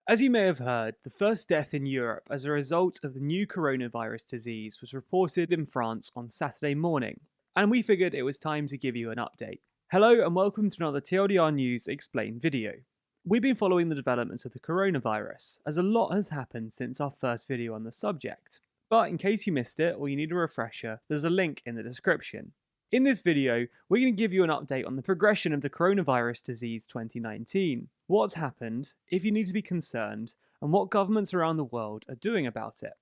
As you may have heard, the first death in Europe as a result of the new coronavirus disease was reported in France on Saturday morning, and we figured it was time to give you an update. Hello and welcome to another TLDR News Explained video. We've been following the developments of the coronavirus, as a lot has happened since our first video on the subject. But in case you missed it or you need a refresher, there's a link in the description. In this video, we're going to give you an update on the progression of the coronavirus disease 2019, what's happened, if you need to be concerned, and what governments around the world are doing about it.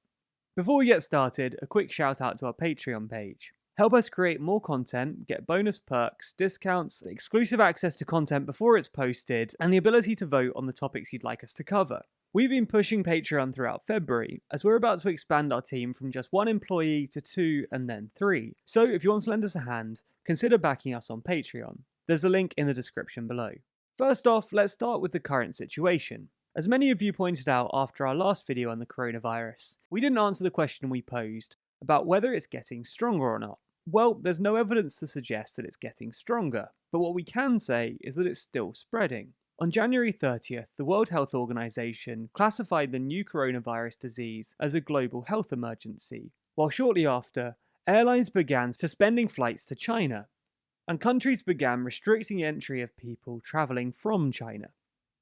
Before we get started, a quick shout out to our Patreon page. Help us create more content, get bonus perks, discounts, exclusive access to content before it's posted, and the ability to vote on the topics you'd like us to cover. We've been pushing Patreon throughout February, as we're about to expand our team from just 1 employee to 2 and then 3. So if you want to lend us a hand, consider backing us on Patreon. There's a link in the description below. First off, let's start with the current situation. As many of you pointed out after our last video on the coronavirus, we didn't answer the question we posed about whether it's getting stronger or not. Well, there's no evidence to suggest that it's getting stronger, but what we can say is that it's still spreading. On January 30th, the World Health Organization classified the new coronavirus disease as a global health emergency, while shortly after, airlines began suspending flights to China, and countries began restricting entry of people travelling from China.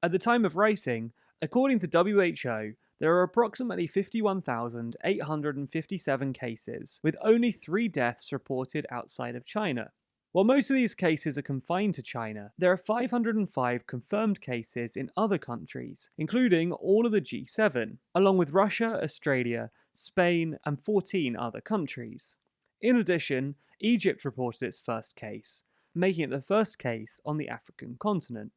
At the time of writing, according to WHO, there are approximately 51,857 cases, with only 3 deaths reported outside of China. While most of these cases are confined to China, there are 505 confirmed cases in other countries, including all of the G7, along with Russia, Australia, Spain, and 14 other countries. In addition, Egypt reported its first case, making it the first case on the African continent.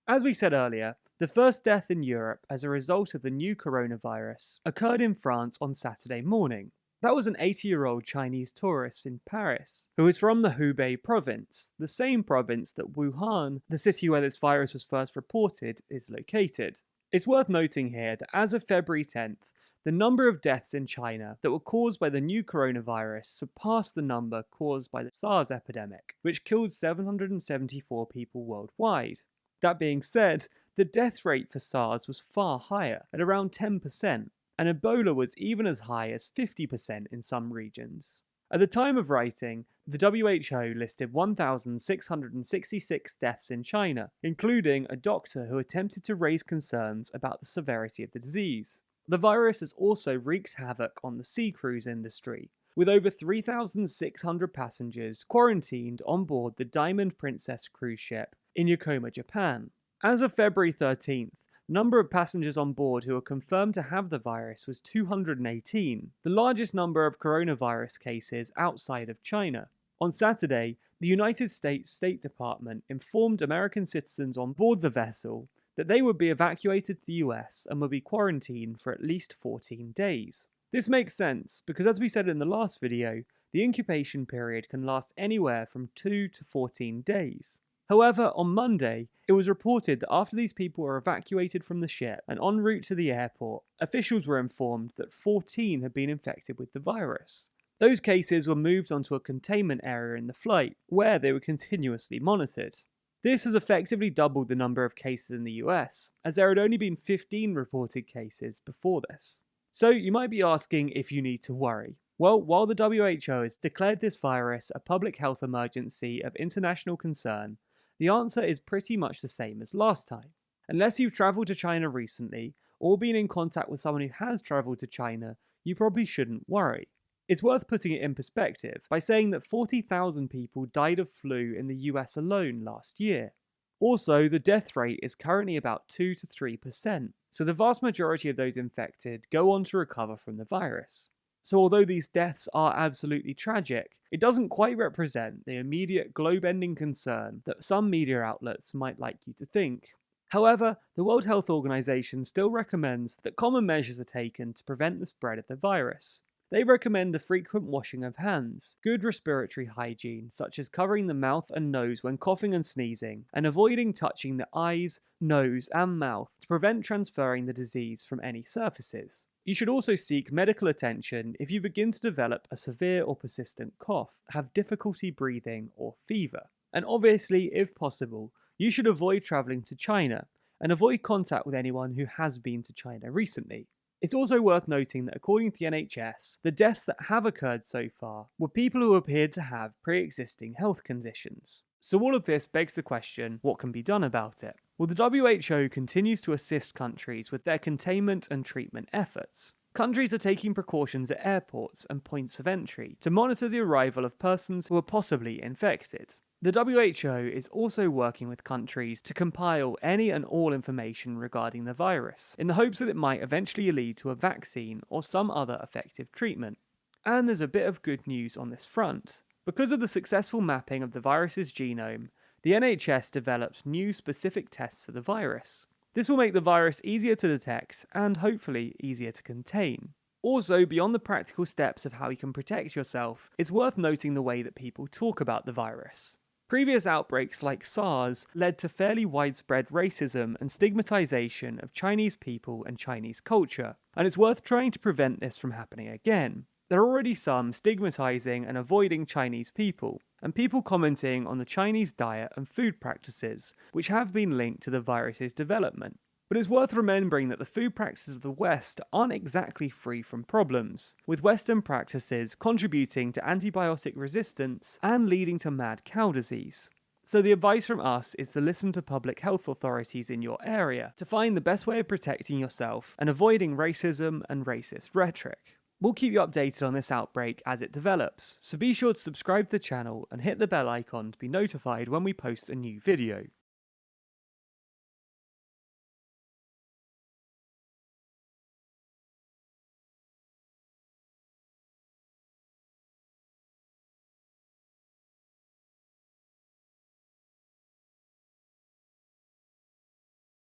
As we said earlier, the first death in Europe as a result of the new coronavirus occurred in France on Saturday morning. That was an 80-year-old Chinese tourist in Paris, who is from the Hubei province, the same province that Wuhan, the city where this virus was first reported, is located. It's worth noting here that as of February 10th, the number of deaths in China that were caused by the new coronavirus surpassed the number caused by the SARS epidemic, which killed 774 people worldwide. That being said, the death rate for SARS was far higher, at around 10%. And Ebola was even as high as 50% in some regions. At the time of writing, the WHO listed 1,666 deaths in China, including a doctor who attempted to raise concerns about the severity of the disease. The virus has also wreaked havoc on the sea cruise industry, with over 3,600 passengers quarantined on board the Diamond Princess cruise ship in Yokohama, Japan. As of February 13th, the number of passengers on board who were confirmed to have the virus was 218, the largest number of coronavirus cases outside of China. On Saturday, the United States State Department informed American citizens on board the vessel that they would be evacuated to the US and would be quarantined for at least 14 days. This makes sense because, as we said in the last video, the incubation period can last anywhere from 2 to 14 days. However, on Monday, it was reported that after these people were evacuated from the ship and en route to the airport, officials were informed that 14 had been infected with the virus. Those cases were moved onto a containment area in the flight, where they were continuously monitored. This has effectively doubled the number of cases in the US, as there had only been 15 reported cases before this. So you might be asking if you need to worry. Well, while the WHO has declared this virus a public health emergency of international concern, the answer is pretty much the same as last time. Unless you've travelled to China recently, or been in contact with someone who has travelled to China, you probably shouldn't worry. It's worth putting it in perspective by saying that 40,000 people died of flu in the US alone last year. Also, the death rate is currently about 2 to 3%, so the vast majority of those infected go on to recover from the virus. So although these deaths are absolutely tragic, it doesn't quite represent the immediate globe-ending concern that some media outlets might like you to think. However, the World Health Organization still recommends that common measures are taken to prevent the spread of the virus. They recommend the frequent washing of hands, good respiratory hygiene such as covering the mouth and nose when coughing and sneezing, and avoiding touching the eyes, nose and mouth to prevent transferring the disease from any surfaces. You should also seek medical attention if you begin to develop a severe or persistent cough, have difficulty breathing or fever. And obviously, if possible, you should avoid travelling to China, and avoid contact with anyone who has been to China recently. It's also worth noting that according to the NHS, the deaths that have occurred so far were people who appeared to have pre-existing health conditions. So all of this begs the question, what can be done about it? Well, the WHO continues to assist countries with their containment and treatment efforts. Countries are taking precautions at airports and points of entry to monitor the arrival of persons who are possibly infected. The WHO is also working with countries to compile any and all information regarding the virus, in the hopes that it might eventually lead to a vaccine or some other effective treatment. And there's a bit of good news on this front. Because of the successful mapping of the virus's genome, the NHS developed new specific tests for the virus. This will make the virus easier to detect and hopefully easier to contain. Also, beyond the practical steps of how you can protect yourself, it's worth noting the way that people talk about the virus. Previous outbreaks like SARS led to fairly widespread racism and stigmatization of Chinese people and Chinese culture, and it's worth trying to prevent this from happening again. There are already some stigmatizing and avoiding Chinese people, and people commenting on the Chinese diet and food practices, which have been linked to the virus's development. But it's worth remembering that the food practices of the West aren't exactly free from problems, with Western practices contributing to antibiotic resistance and leading to mad cow disease. So the advice from us is to listen to public health authorities in your area to find the best way of protecting yourself and avoiding racism and racist rhetoric. We'll keep you updated on this outbreak as it develops, so be sure to subscribe to the channel and hit the bell icon to be notified when we post a new video.